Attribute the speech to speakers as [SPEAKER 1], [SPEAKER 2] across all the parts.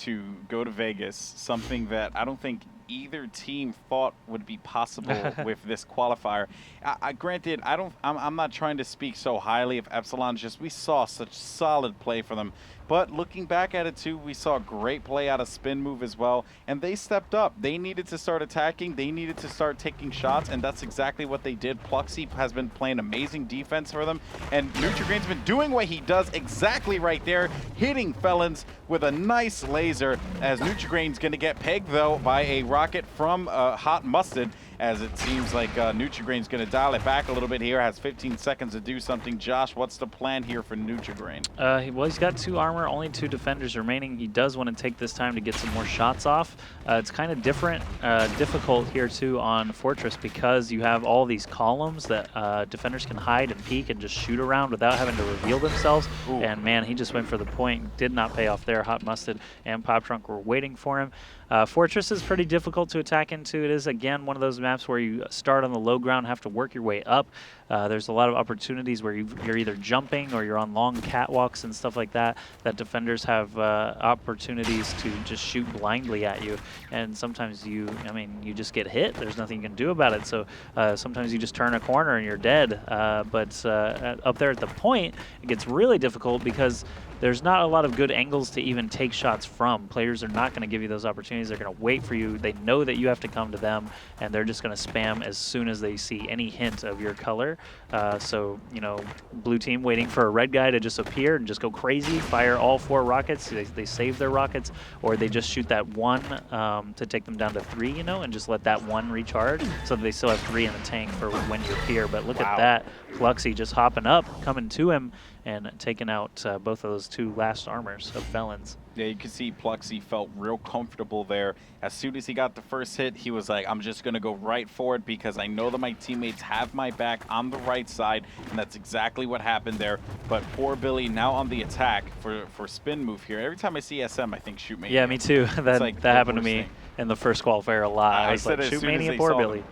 [SPEAKER 1] to go to Vegas, something that I don't think either team thought would be possible with this qualifier. Granted, I'm not trying to speak so highly of Epsilon. Just we saw such solid play for them. But looking back at it too, we saw great play out of SpinMove as well, and they stepped up. They needed to start attacking. They needed to start taking shots, and that's exactly what they did. Pluxy has been playing amazing defense for them, and Nutrigrain's been doing what he does exactly right there, hitting Felons with a nice laser, as Nutrigrain's going to get pegged, though, by a rocket from Hot Mustard, as it seems like Nutrigrain's going to dial it back a little bit here. Has 15 seconds to do something. Josh, what's the plan here for Nutrigrain?
[SPEAKER 2] Well, he's got 2 armor, only 2 defenders remaining. He does want to take this time to get some more shots off. It's kind of difficult here too on Fortress, because you have all these columns that defenders can hide and peek and just shoot around without having to reveal themselves. Ooh. And man, he just went for the point. Did not pay off there. Hot Mustard and Pop Trunk were waiting for him. Fortress is pretty difficult to attack into. It is, again, one of those maps where you start on the low ground, have to work your way up. There's a lot of opportunities where you're either jumping or you're on long catwalks and stuff like that, that defenders have opportunities to just shoot blindly at you. And sometimes you just get hit. There's nothing you can do about it. So sometimes you just turn a corner and you're dead. But up there at the point, it gets really difficult because there's not a lot of good angles to even take shots from. Players are not going to give you those opportunities. They're going to wait for you. They know that you have to come to them, and they're just going to spam as soon as they see any hint of your color. So, you know, blue team waiting for a red guy to just appear and just go crazy, fire all 4 rockets. They save their rockets, or they just shoot that 1 to take them down to 3, you know, and just let that 1 recharge so that they still have 3 in the tank for when you appear. But look at that. Pluxy just hopping up, coming to him, and taking out both of those 2 last armors of Felons.
[SPEAKER 1] Yeah, you can see Pluxy felt real comfortable there. As soon as he got the first hit, he was like, I'm just going to go right for it because I know that my teammates have my back on the right side, and that's exactly what happened there. But poor Billy now on the attack for SpinMove here. Every time I see SM, I think Shootmania.
[SPEAKER 2] Yeah, me too. That happened to me in the first qualifier a lot. I was like, Shootmania, poor Billy.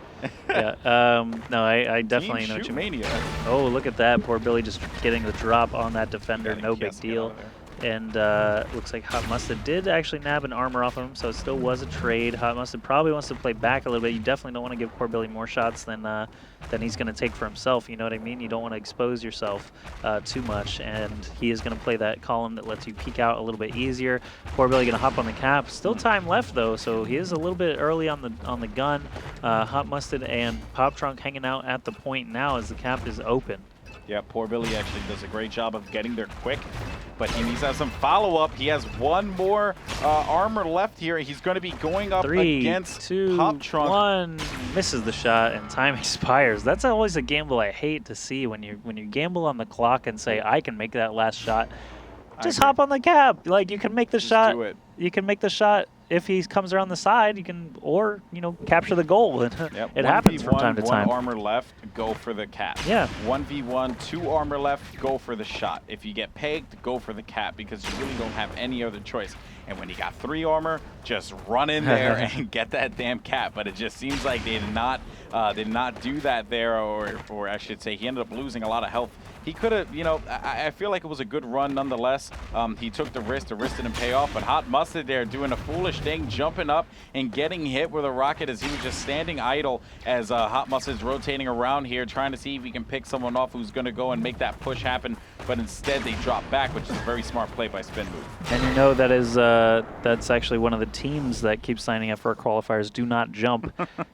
[SPEAKER 2] Yeah, no, I definitely know what you mean. Oh, look at that. Poor Billy just getting the drop on that defender. No big deal. And looks like Hot Mustard did actually nab an armor off of him, so it still was a trade. Hot Mustard probably wants to play back a little bit. You definitely don't want to give poor Billy more shots than he's going to take for himself. You know what I mean? You don't want to expose yourself too much, and he is going to play that column that lets you peek out a little bit easier. Poor Billy going to hop on the cap. Still time left though, so he is a little bit early on the gun. Hot Mustard and Pop Trunk hanging out at the point now as the cap is open.
[SPEAKER 1] Yeah, poor Billy actually does a great job of getting there quick, but he needs to have some follow-up. He has 1 more armor left here. He's going to be going up
[SPEAKER 2] 3,
[SPEAKER 1] against
[SPEAKER 2] 2,
[SPEAKER 1] Pop Trunk.
[SPEAKER 2] 1, misses the shot, and time expires. That's always a gamble I hate to see when you gamble on the clock and say, I can make that last shot. Just hop on the cap. Like, you can make the shot.
[SPEAKER 1] Do it.
[SPEAKER 2] You can make the shot. If he comes around the side, you can, or, you know, capture the goal.
[SPEAKER 1] Yep.
[SPEAKER 2] It happens from time to time.
[SPEAKER 1] 1 armor left, go for the cap.
[SPEAKER 2] Yeah.
[SPEAKER 1] 1v1, 2 armor left, go for the shot. If you get pegged, go for the cap because you really don't have any other choice. And when you got 3 armor, just run in there and get that damn cap. But it just seems like they did not do that there, or I should say he ended up losing a lot of health. He could have, you know, I feel like it was a good run nonetheless. He took the risk didn't pay off, but Hot Mustard there doing a foolish thing, jumping up and getting hit with a rocket as he was just standing idle as Hot Mustard's rotating around here, trying to see if he can pick someone off who's going to go and make that push happen, but instead they drop back, which is a very smart play by SpinMove.
[SPEAKER 2] And you know that is that's actually one of the teams that keeps signing up for qualifiers. Do not jump,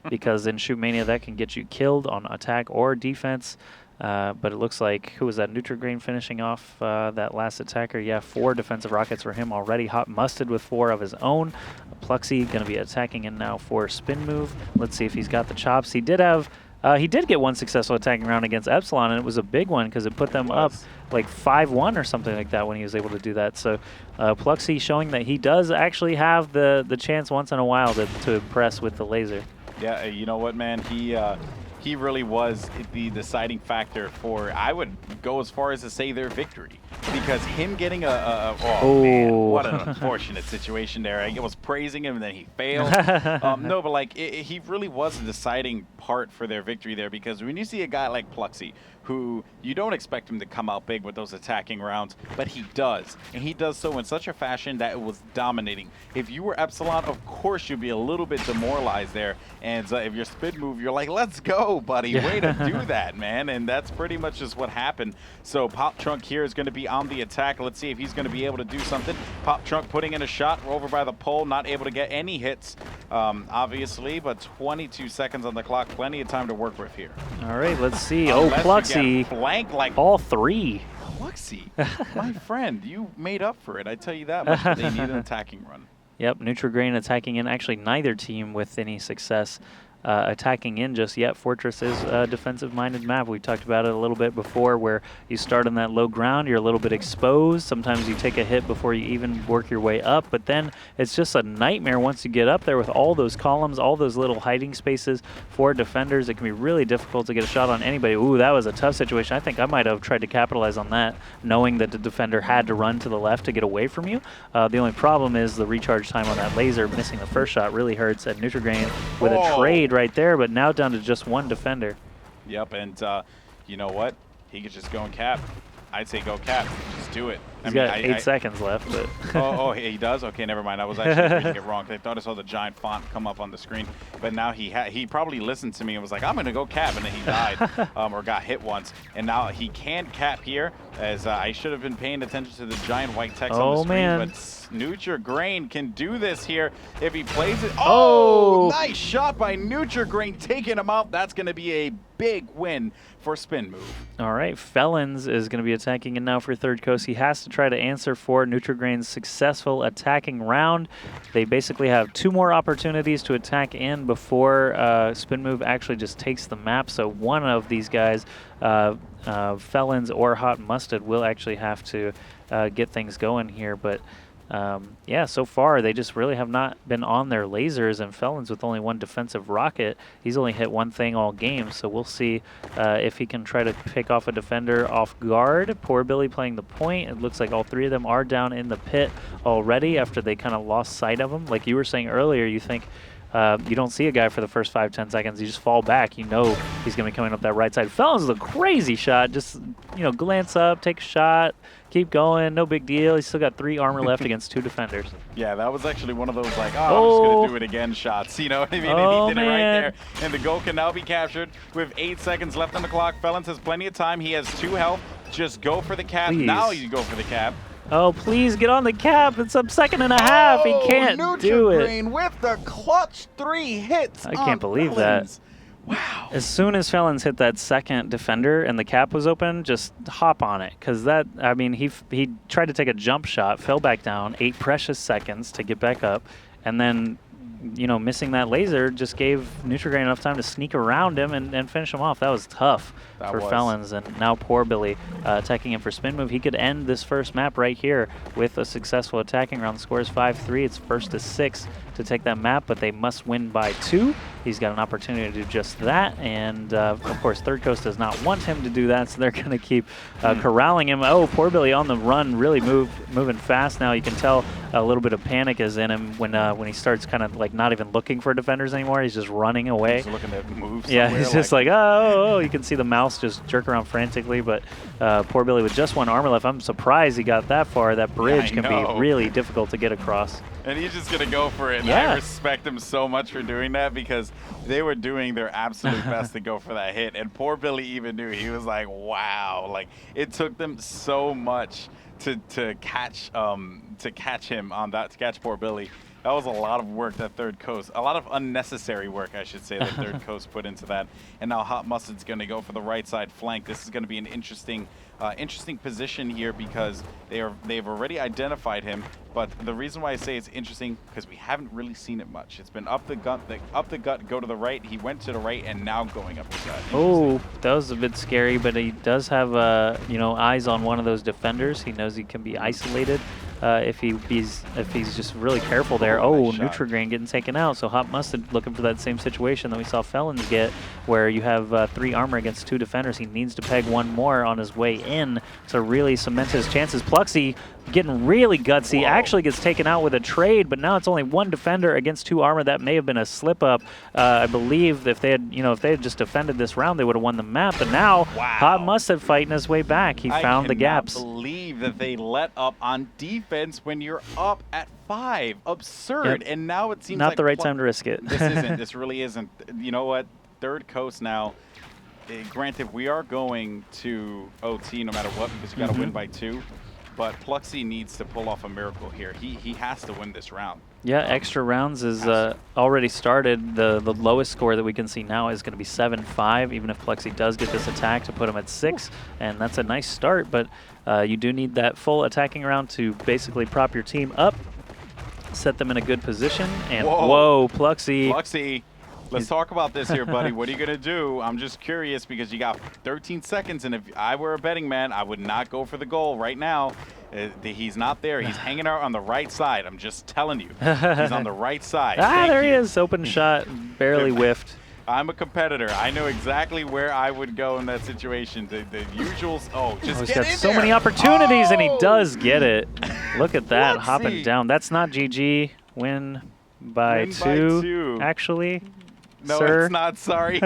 [SPEAKER 2] because in Shootmania that can get you killed on attack or defense. But it looks like, who was that? Nutrigrain finishing off that last attacker. Yeah, 4 defensive rockets for him already. Hot Mustard with 4 of his own. Pluxy going to be attacking in now for SpinMove. Let's see if he's got the chops. He did have. He did get 1 successful attacking round against Epsilon, and it was a big one because it put them up like 5-1 or something like that when he was able to do that. So Pluxy showing that he does actually have the chance once in a while to impress with the laser.
[SPEAKER 1] Yeah, you know what, man? He really was the deciding factor for, I would go as far as to say, their victory. because him getting oh man, what an unfortunate situation there. I was praising him and then he failed. No, but like he really was a deciding part for their victory there, because when you see a guy like Pluxy, who you don't expect him to come out big with those attacking rounds, but he does. And he does so in such a fashion that it was dominating. If you were Epsilon, of course you'd be a little bit demoralized there. And if you're SpinMove, you're like, let's go, buddy. Way to do that, man. And that's pretty much just what happened. So Pop Trunk here is going to be on the attack. Let's see if he's going to be able to do something. Pop Trunk putting in a shot over by the pole, not able to get any hits, obviously, but 22 seconds on the clock. Plenty of time to work with here.
[SPEAKER 2] All right, let's see. Oh, Pluxy.
[SPEAKER 1] Blank like
[SPEAKER 2] all three.
[SPEAKER 1] Pluxy, my friend, you made up for it. I tell you that much. But they need an attacking run.
[SPEAKER 2] Yep, Nutrigrain attacking in. Actually, neither team with any success attacking in just yet. Fortress is a defensive-minded map. We talked about it a little bit before, where you start on that low ground, you're a little bit exposed. Sometimes you take a hit before you even work your way up, but then it's just a nightmare once you get up there with all those columns, all those little hiding spaces for defenders. It can be really difficult to get a shot on anybody. Ooh, that was a tough situation. I think I might have tried to capitalize on that, knowing that the defender had to run to the left to get away from you. The only problem is the recharge time on that laser. Missing the first shot really hurts. And Nutrigrain with a trade right there, but now down to just one defender.
[SPEAKER 1] Yep, and you know what? He could just go and cap. I'd say go cap. Just do it.
[SPEAKER 2] He's got 8 seconds left. But
[SPEAKER 1] oh, he does? Okay, never mind. I was actually reading it wrong. I thought I saw the giant font come up on the screen. But now he probably listened to me and was like, I'm going to go cap. And then he died or got hit once. And now he can cap here, as I should have been paying attention to the giant white text on the screen.
[SPEAKER 2] Man.
[SPEAKER 1] But Nutrigrain can do this here if he plays it. Oh, nice shot by Nutrigrain, taking him out. That's going to be a big win for SpinMove.
[SPEAKER 2] All right, Felons is going to be attacking in now for ThirdCoast. He has to try to answer for Nutrigrain's successful attacking round. They basically have 2 more opportunities to attack in before SpinMove actually just takes the map. So one of these guys, Felons or Hot Mustard, will actually have to get things going here. But yeah, so far they just really have not been on their lasers, and Felons with only 1 defensive rocket. He's only hit 1 thing all game, so we'll see if he can try to pick off a defender off guard. Poor Billy playing the point. It looks like all 3 of them are down in the pit already after they kind of lost sight of him. Like you were saying earlier, you think you don't see a guy for the first 5-10 seconds. You just fall back. You know he's going to be coming up that right side. Felons with a crazy shot. Just, glance up, take a shot, keep going. No big deal. He's still got 3 armor left against 2 defenders.
[SPEAKER 1] Yeah, that was actually one of those like, I'm just going to do it again shots. You know what I mean? And he did it right there. And the goal can now be captured with 8 seconds left on the clock. Felons has plenty of time. He has 2 health. Just go for the cap.
[SPEAKER 2] Please.
[SPEAKER 1] Now you go for the cap.
[SPEAKER 2] Oh, please get on the cap. It's a second and a half. He can't do it.
[SPEAKER 1] Nutrigrain with the clutch 3 hits.
[SPEAKER 2] I can't believe
[SPEAKER 1] Felons.
[SPEAKER 2] that.
[SPEAKER 1] Wow.
[SPEAKER 2] As soon as Felons hit that second defender and the cap was open, just hop on it. Because that, I mean, he tried to take a jump shot, fell back down, 8 precious seconds to get back up, and then, missing that laser just gave Nutrigrain enough time to sneak around him and finish him off. That was tough for Felons. And now poor Billy attacking him for SpinMove. He could end this first map right here with a successful attacking round. The score is 5-3. It's first to 6 to take that map, but they must win by 2. He's got an opportunity to do just that, and of course ThirdCoast does not want him to do that, so they're going to keep corralling him. Oh, poor Billy on the run, really moving fast now. You can tell a little bit of panic is in him when he starts kind of like not even looking for defenders anymore. He's just running away.
[SPEAKER 1] He's looking to move.
[SPEAKER 2] Yeah, he's just like, oh. You can see the mouse just jerk around frantically, but poor Billy with just 1 armor left. I'm surprised he got that far. That bridge can be really difficult to get across.
[SPEAKER 1] And he's just going to go for it. And I respect him so much for doing that, because they were doing their absolute best to go for that hit. And poor Billy even knew. He was like, wow. Like, it took them so much to catch him on that, to catch poor Billy. That was a lot of work that ThirdCoast, a lot of unnecessary work, I should say, that ThirdCoast put into that. And now Hot Mustard's going to go for the right side flank. This is going to be an interesting position here, because they've already identified him. But the reason why I say it's interesting, because we haven't really seen it much. It's been up the gut, go to the right. He went to the right, and now going up the gut.
[SPEAKER 2] Oh, that was a bit scary, but he does have eyes on one of those defenders. He knows he can be isolated. if he's just really careful there.
[SPEAKER 1] Oh,
[SPEAKER 2] Oh,
[SPEAKER 1] nice
[SPEAKER 2] Nutrigrain getting taken out. So Hot Mustard looking for that same situation that we saw Felons get, where you have 3 armor against 2 defenders. He needs to peg 1 more on his way in to really cement his chances. Pluxy getting really gutsy, actually gets taken out with a trade, but now it's only 1 defender against 2 armor. That may have been a slip up. I believe if they had, if they had just defended this round, they would have won the map. But now Hot Mustard fighting his way back. He found the gaps.
[SPEAKER 1] I cannot believe that they let up on defense when you're up at 5. Absurd.
[SPEAKER 2] Yep.
[SPEAKER 1] And now it seems
[SPEAKER 2] not
[SPEAKER 1] like
[SPEAKER 2] the right time to risk it.
[SPEAKER 1] This really isn't. You know what? ThirdCoast now. Granted, we are going to OT no matter what because you got to win by 2. But Pluxy needs to pull off a miracle here. He has to win this round.
[SPEAKER 2] Yeah, extra rounds is already started. The lowest score that we can see now is going to be 7-5, even if Pluxy does get this attack to put him at 6. And that's a nice start, but you do need that full attacking round to basically prop your team up, set them in a good position. And whoa Pluxy.
[SPEAKER 1] Pluxy. Let's talk about this here, buddy. What are you going to do? I'm just curious because you got 13 seconds, and if I were a betting man, I would not go for the goal right now. He's not there. He's hanging out on the right side. I'm just telling you. He's on the right side.
[SPEAKER 2] There he is. Open shot. Barely whiffed.
[SPEAKER 1] I'm a competitor. I know exactly where I would go in that situation. The usuals.
[SPEAKER 2] He's got so many opportunities, and he does get it. Look at that. Hopping down. That's not GG. Win by 2, actually.
[SPEAKER 1] No,
[SPEAKER 2] sir.
[SPEAKER 1] It's not. Sorry.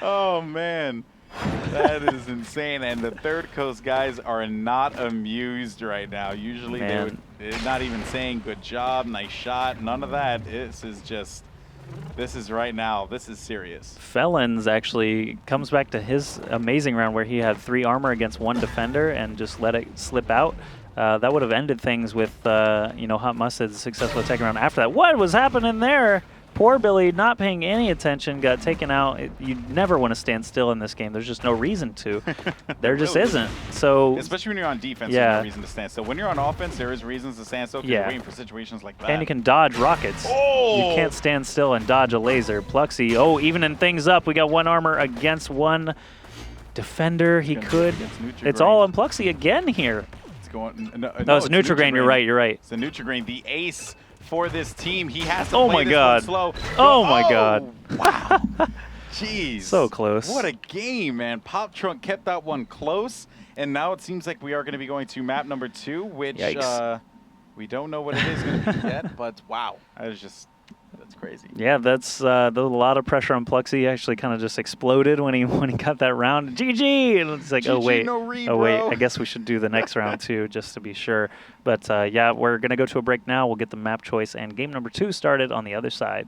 [SPEAKER 1] Oh, man. That is insane. And the ThirdCoast guys are not amused right now. Usually they would not even saying good job, nice shot, none of that. This is right now. This is serious.
[SPEAKER 2] Felons actually comes back to his amazing round where he had 3 armor against 1 defender and just let it slip out. That would have ended things with, Hot Mustard's successful attacking round after that. What was happening there? Poor Billy, not paying any attention, got taken out. You never want to stand still in this game. There's just no reason to. There just really isn't. So,
[SPEAKER 1] especially when you're on defense, there's no reason to stand still. When you're on offense, there is reasons to stand still because you're waiting for situations like that.
[SPEAKER 2] And you can dodge rockets. You can't stand still and dodge a laser. Pluxy, evening things up. We got 1 armor against 1 defender. He could. It's all on Pluxy again here.
[SPEAKER 1] Going,
[SPEAKER 2] it's Nutrigrain. You're right.
[SPEAKER 1] It's the Nutrigrain, the ace for this team. He has to
[SPEAKER 2] play
[SPEAKER 1] this one slow.
[SPEAKER 2] Oh my God!
[SPEAKER 1] Wow! Jeez.
[SPEAKER 2] So close.
[SPEAKER 1] What a game, man! Pop Trunk kept that one close, and now it seems like we are going to be going to map number 2, which we don't know what it is going to be yet. But wow, that's crazy.
[SPEAKER 2] Yeah, that's a lot of pressure on Pluxy. He actually kind of just exploded when he got that round. GG! And it's like,
[SPEAKER 1] GG,
[SPEAKER 2] wait, I guess we should do the next round too, just to be sure. But yeah, we're gonna go to a break now. We'll get the map choice and game number 2 started on the other side.